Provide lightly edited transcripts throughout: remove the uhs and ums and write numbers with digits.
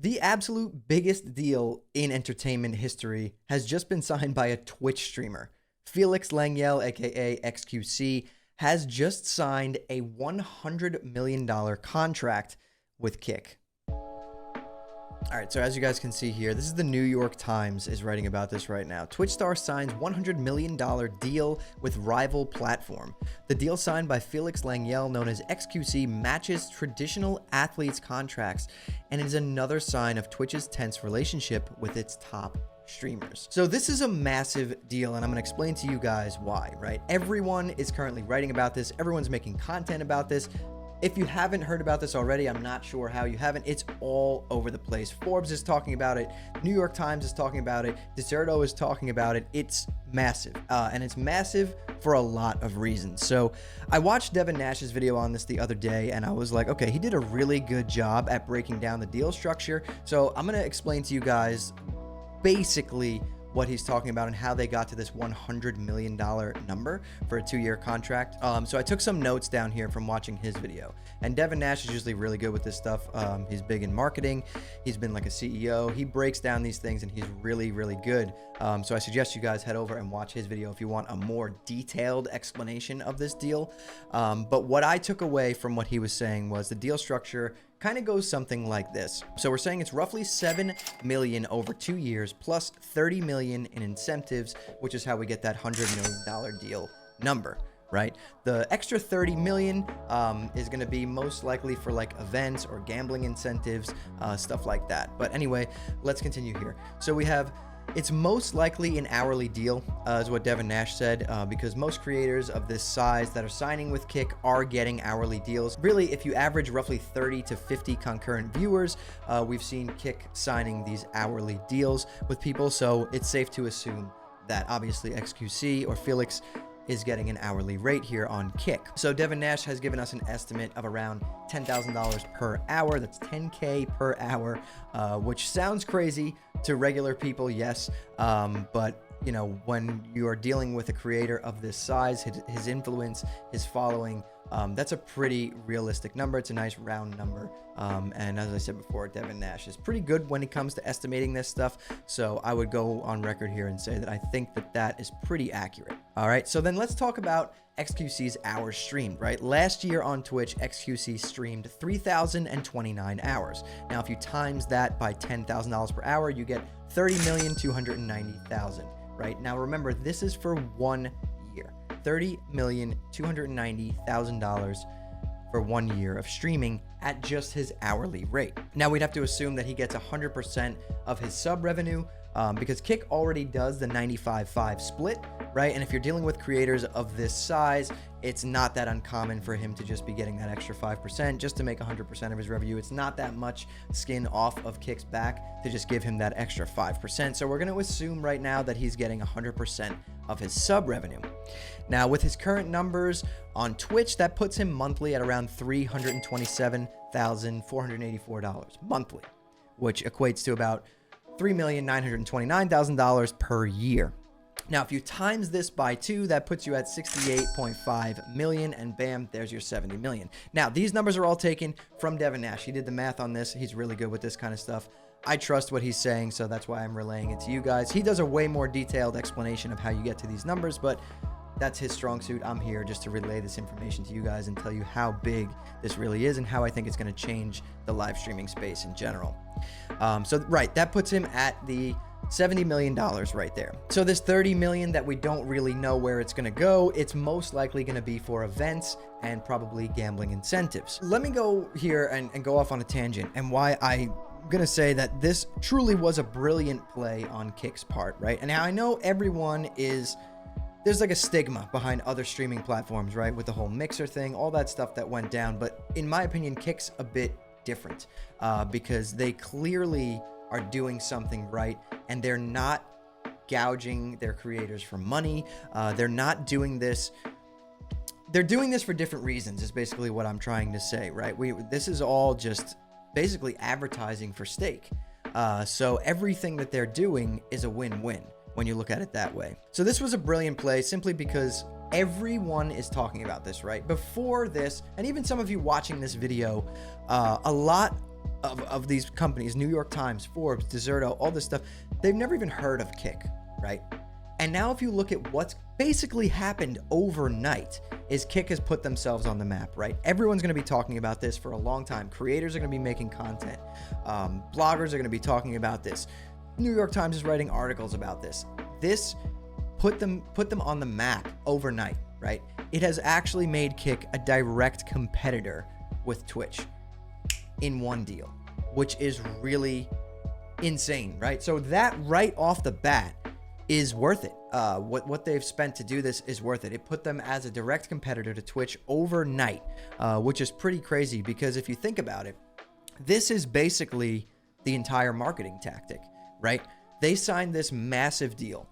The absolute biggest deal in entertainment history has just been signed by a Twitch streamer. Felix Langyel, aka XQC, has just signed a $100 million contract with Kick. All right, so as you guys can see here, this is the New York Times is writing about this right now. Twitch star signs $100 million deal with rival platform. The deal signed by Felix Langyel, known as XQC, matches traditional athletes' contracts and is another sign of Twitch's tense relationship with its top streamers. So this is a massive deal, and I'm going to explain to you guys why, right? Everyone is currently writing about this. Everyone's making content about this. If you haven't heard about this already, I'm not sure how you haven't. It's all over the place. Forbes is talking about it. New York Times is talking about it. Deserto is talking about it. It's massive, and it's massive for a lot of reasons. So I watched Devin Nash's video on this the other day, and I was like, okay, he did a really good job at breaking down the deal structure. So I'm going to explain to you guys basically what he's talking about and how they got to this $100 million number for a 2-year contract. So I took some notes down here from watching his video. And Devin Nash is usually really good with this stuff. He's big in marketing. He's been like a CEO. He breaks down these things and he's really, really good. So I suggest you guys head over and watch his video if you want a more detailed explanation of this deal. But what I took away from what he was saying was the deal structure kind of goes something like this. So we're saying it's roughly $7 million over 2 years plus $30 million in incentives, which is how we get that $100 million deal number, right? The extra $30 million is going to be most likely for like events or gambling incentives, stuff like that. But anyway, let's continue here. So we have, it's most likely an hourly deal, is what Devin Nash said, because most creators of this size that are signing with Kick are getting hourly deals. Really, if you average roughly 30 to 50 concurrent viewers, we've seen Kick signing these hourly deals with people, so it's safe to assume that obviously XQC or Felix is getting an hourly rate here on Kick. So Devin Nash has given us an estimate of around $10,000 per hour. That's 10K per hour, which sounds crazy to regular people, yes, but you know, when you are dealing with a creator of this size, his influence, his following, that's a pretty realistic number. It's a nice round number. And as I said before, Devin Nash is pretty good when it comes to estimating this stuff. So I would go on record here and say that I think that that is pretty accurate. All right, so then let's talk about XQC's hours streamed, right? Last year on Twitch, XQC streamed 3,029 hours. Now, if you times that by $10,000 per hour, you get 30,290,000, right? Now, remember, this is for 1 year. $30,290,000 for 1 year of streaming at just his hourly rate. Now we'd have to assume that he gets 100% of his sub revenue because Kick already does the 95-5 split, right? And if you're dealing with creators of this size, it's not that uncommon for him to just be getting that extra 5% just to make 100% of his revenue. It's not that much skin off of Kick's back to just give him that extra 5%. So we're going to assume right now that he's getting 100% of his sub revenue. Now with his current numbers on Twitch, that puts him monthly at around $327,484 monthly, which equates to about $3,929,000 per year. Now, if you times this by 2, that puts you at 68.5 million, and bam, there's your 70 million. Now, these numbers are all taken from Devin Nash. He did the math on this. He's really good with this kind of stuff. I trust what he's saying, so that's why I'm relaying it to you guys. He does a way more detailed explanation of how you get to these numbers, but that's his strong suit. I'm here just to relay this information to you guys and tell you how big this really is and how I think it's going to change the live streaming space in general. Right, that puts him at the $70 million right there. So this 30 million that we don't really know where it's going to go, it's most likely going to be for events and probably gambling incentives. Let me go here and go off on a tangent and why I'm going to say that this truly was a brilliant play on Kick's part, right? And now I know everyone is, there's like a stigma behind other streaming platforms, right? With the whole Mixer thing, all that stuff that went down. But in my opinion, Kick's a bit different because they clearly are doing something right and they're not gouging their creators for money. They're not doing this. They're doing this for different reasons is basically what I'm trying to say, right? This is all just basically advertising for stake. So everything that they're doing is a win-win when you look at it that way. So this was a brilliant play simply because everyone is talking about this, right? Before this, and even some of you watching this video, a lot of these companies, New York Times, Forbes, Deserto, all this stuff, they've never even heard of Kick, right? And now if you look at what's basically happened overnight is Kick has put themselves on the map, right? Everyone's going to be talking about this for a long time. Creators are going to be making content. Bloggers are going to be talking about this. New York Times is writing articles about this. This put them on the map overnight, right? It has actually made Kick a direct competitor with Twitch in one deal, which is really insane, right? So that right off the bat is worth it. What they've spent to do this is worth it. It put them as a direct competitor to Twitch overnight, which is pretty crazy because if you think about it, this is basically the entire marketing tactic, right? They signed this massive deal.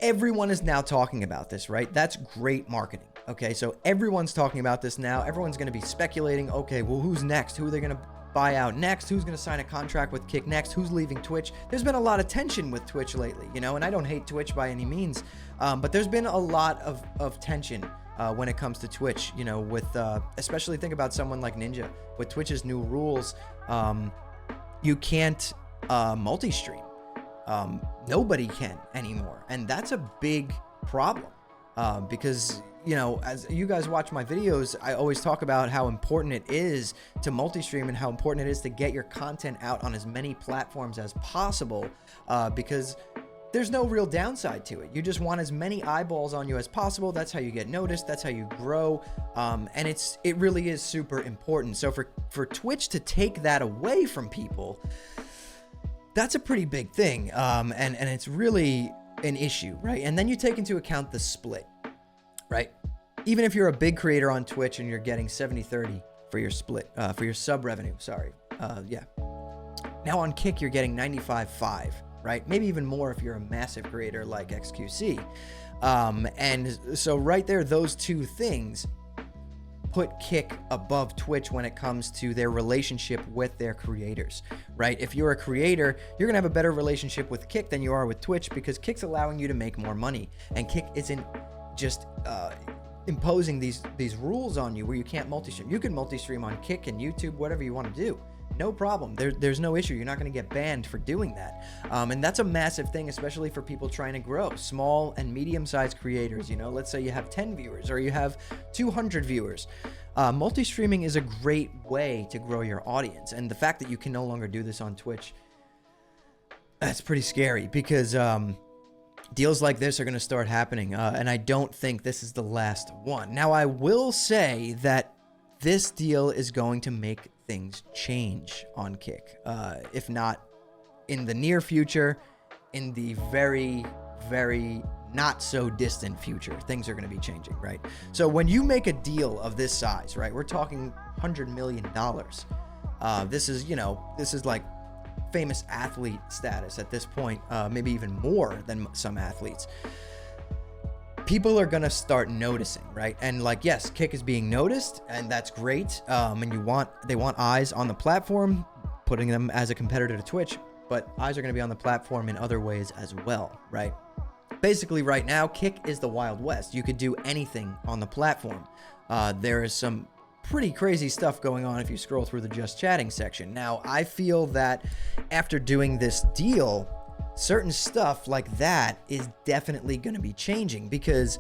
Everyone is now talking about this, right? That's great marketing. Okay, so everyone's talking about this now. Everyone's going to be speculating, okay, well, who's next? Who are they going to buy out next? Who's going to sign a contract with Kick next? Who's leaving Twitch? There's been a lot of tension with Twitch lately, you know, and I don't hate Twitch by any means, but there's been a lot of tension when it comes to Twitch, you know, with especially think about someone like Ninja. With Twitch's new rules, you can't multi-stream. Nobody can anymore, and that's a big problem because, you know, as you guys watch my videos, I always talk about how important it is to multi-stream and how important it is to get your content out on as many platforms as possible, because there's no real downside to it. You just want as many eyeballs on you as possible. That's how you get noticed. That's how you grow. And it really is super important. So for Twitch to take that away from people, that's a pretty big thing. And it's really an issue, right? And then you take into account the split, right? Even if you're a big creator on Twitch and you're getting 70-30 for your split, for your sub revenue, yeah. Now on Kick, you're getting 95-5, right? Maybe even more if you're a massive creator like XQC. And so right there, those two things put Kick above Twitch when it comes to their relationship with their creators, right? If you're a creator, you're gonna have a better relationship with Kick than you are with Twitch because Kick's allowing you to make more money, and Kick isn't just imposing these rules on you where you can't multi-stream. You can multi-stream on Kick and YouTube, whatever you want to do. No problem. There's no issue. You're not going to get banned for doing that. And that's a massive thing, especially for people trying to grow. Small and medium-sized creators, you know, let's say you have 10 viewers or you have 200 viewers. Multi-streaming is a great way to grow your audience. And the fact that you can no longer do this on Twitch, that's pretty scary because deals like this are going to start happening. And I don't think this is the last one. Now, I will say that this deal is going to make things change on Kick. If not in the near future, in the very, very not so distant future, things are going to be changing, right? So when you make a deal of this size, right, we're talking $100 million. This is, you know, this is like famous athlete status at this point, maybe even more than some athletes. People are gonna start noticing, right? And like, yes, Kick is being noticed, and that's great. And they want eyes on the platform, putting them as a competitor to Twitch, but eyes are gonna be on the platform in other ways as well, right? Basically, right now, Kick is the Wild West. You could do anything on the platform. There is some pretty crazy stuff going on if you scroll through the Just Chatting section. Now, I feel that after doing this deal, certain stuff like that is definitely going to be changing because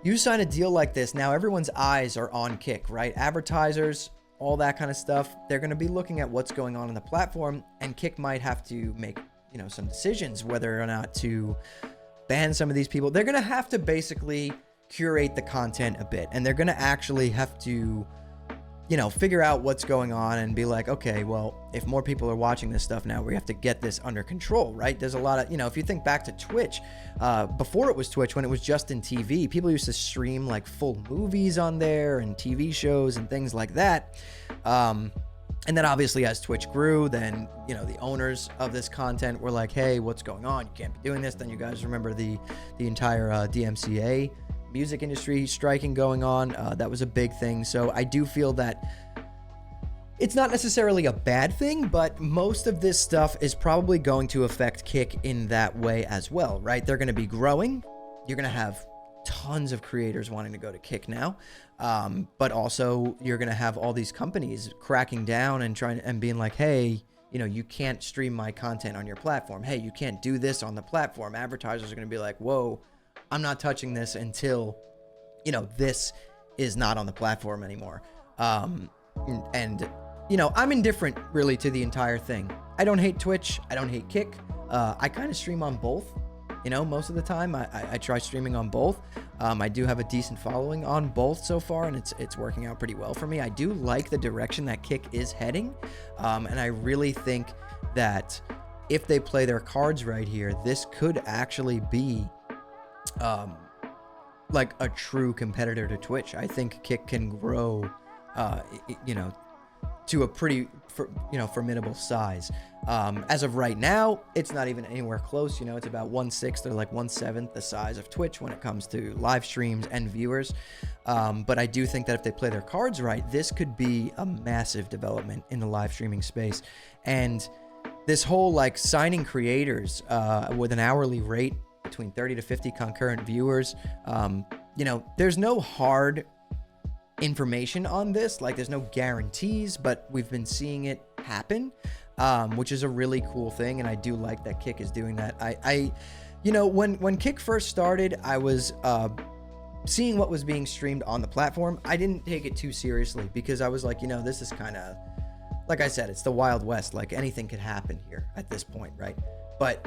you sign a deal like this, now everyone's eyes are on Kick, right? Advertisers, all that kind of stuff, they're going to be looking at what's going on the platform, and Kick might have to make, you know, some decisions whether or not to ban some of these people. They're going to have to basically curate the content a bit, and they're going to actually have to, you know, figure out what's going on and be like, okay, well, if more people are watching this stuff now, we have to get this under control, right? There's a lot of, you know, if you think back to Twitch, before it was Twitch, when it was just in TV, people used to stream like full movies on there and TV shows and things like that. And then obviously as Twitch grew, then, you know, the owners of this content were like, hey, what's going on? You can't be doing this. Then you guys remember the entire DMCA music industry striking going on. That was a big thing. So I do feel that it's not necessarily a bad thing, but most of this stuff is probably going to affect Kick in that way as well, right? They're going to be growing. You're going to have tons of creators wanting to go to Kick now. But also you're going to have all these companies cracking down and trying and being like, hey, you know, you can't stream my content on your platform. Hey, you can't do this on the platform. Advertisers are going to be like, whoa, I'm not touching this until, you know, this is not on the platform anymore. And, you know, I'm indifferent really to the entire thing. I don't hate Twitch. I don't hate Kick. I kind of stream on both. You know, most of the time I try streaming on both. I do have a decent following on both so far, and it's working out pretty well for me. I do like the direction that Kick is heading, and I really think that if they play their cards right here, this could actually be like a true competitor to Twitch. I think Kick can grow, you know, to a pretty, formidable size. As of right now, it's not even anywhere close. You know, it's about 1/6 or like 1/7 the size of Twitch when it comes to live streams and viewers. But I do think that if they play their cards right, this could be a massive development in the live streaming space. And this whole like signing creators with an hourly rate between 30 to 50 concurrent viewers, you know, there's no hard information on this, like there's no guarantees, but we've been seeing it happen, which is a really cool thing, and I do like that Kick is doing that. I you know, when Kick first started, I was seeing what was being streamed on the platform. I didn't take it too seriously because I was like, you know, this is kind of, like I said, it's the Wild West, like anything could happen here at this point, right? But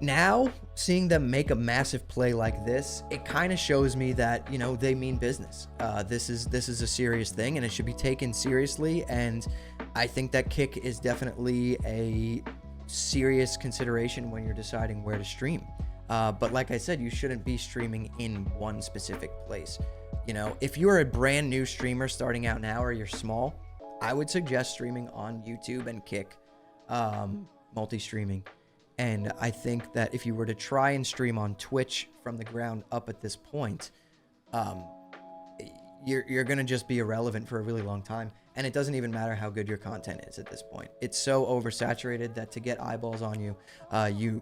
now seeing them make a massive play like this, it kind of shows me that, you know, they mean business. This is a serious thing, and it should be taken seriously. And I think that Kick is definitely a serious consideration when you're deciding where to stream. But like I said, you shouldn't be streaming in one specific place. You know, if you're a brand new streamer starting out now, or you're small, I would suggest streaming on YouTube and Kick, multi-streaming. And I think that if you were to try and stream on Twitch from the ground up at this point, you're going to just be irrelevant for a really long time. And it doesn't even matter how good your content is at this point. It's so oversaturated that to get eyeballs on you,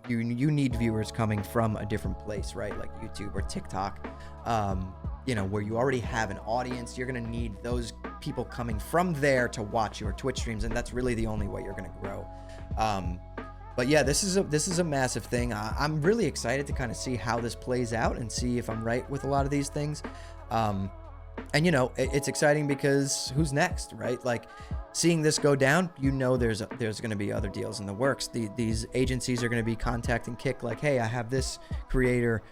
you need viewers coming from a different place, right? Like YouTube or TikTok, you know, where you already have an audience. You're going to need those people coming from there to watch your Twitch streams. And that's really the only way you're going to grow. But yeah, this is a massive thing. I'm really excited to kind of see how this plays out and see if I'm right with a lot of these things. And you know, it's exciting because who's next, right? Like seeing this go down, you know, there's going to be other deals in the works. These agencies are going to be contacting Kick like, hey, I have this creator.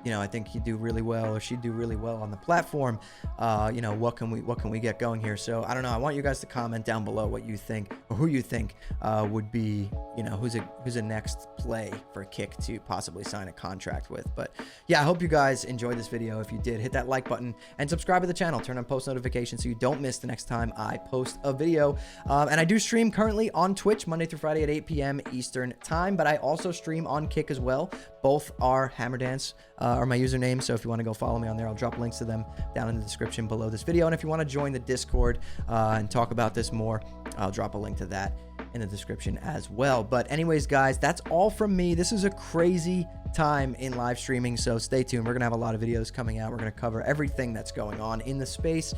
You know, I think he'd do really well, or she'd do really well on the platform. You know, what can we get going here? So I don't know. I want you guys to comment down below what you think, or who you think would be, you know, who's a next play for Kick to possibly sign a contract with. But yeah, I hope you guys enjoyed this video. If you did, hit that like button and subscribe to the channel. Turn on post notifications so you don't miss the next time I post a video. And I do stream currently on Twitch Monday through Friday at 8 p.m. Eastern time, but I also stream on Kick as well. Both are Hammerdance. Or my username, so if you want to go follow me on there, I'll drop links to them down in the description below this video. And if you want to join the Discord and talk about this more, I'll drop a link to that in the description as well. But anyways, guys, that's all from me. This is a crazy time in live streaming, so stay tuned. We're gonna have a lot of videos coming out. We're gonna cover everything that's going on in the space.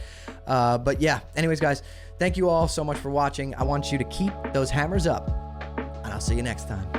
But yeah, anyways, guys, thank you all so much for watching. I want you to keep those hammers up, and I'll see you next time.